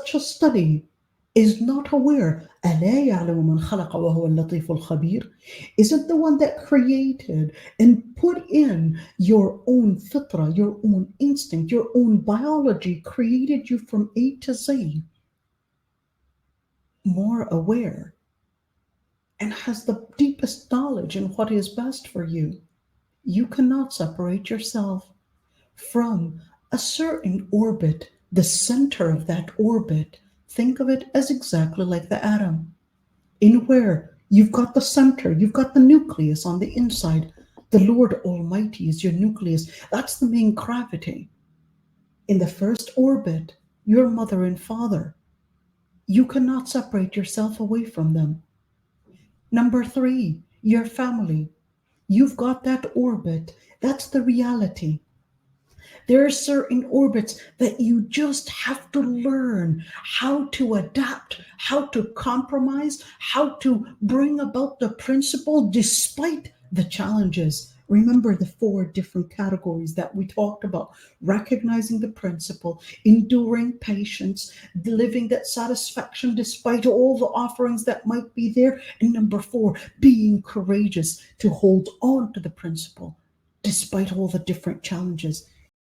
such a study is not aware, أَلَا يَعْلَمُ مَنْ خَلَقَ وَهُوَ اللَّطِيفُ الْخَبِيرُ, isn't the one that created and put in your own fitra, your own instinct, your own biology, created you from A to Z, more aware, and has the deepest knowledge in what is best for you. You cannot separate yourself from a certain orbit, the center of that orbit. Think of it as exactly like the atom, in where you've got the center, you've got the nucleus on the inside. The Lord Almighty is your nucleus. That's the main gravity. In the first orbit, your mother and father. You cannot separate yourself away from them. Number 3, your family. You've got that orbit. That's the reality. There are certain orbits that you just have to learn how to adapt, how to compromise, how to bring about the principle despite the challenges. Remember the 4 different categories that we talked about: recognizing the principle, enduring patience, living that satisfaction despite all the offerings that might be there, and number 4, being courageous to hold on to the principle despite all the different challenges.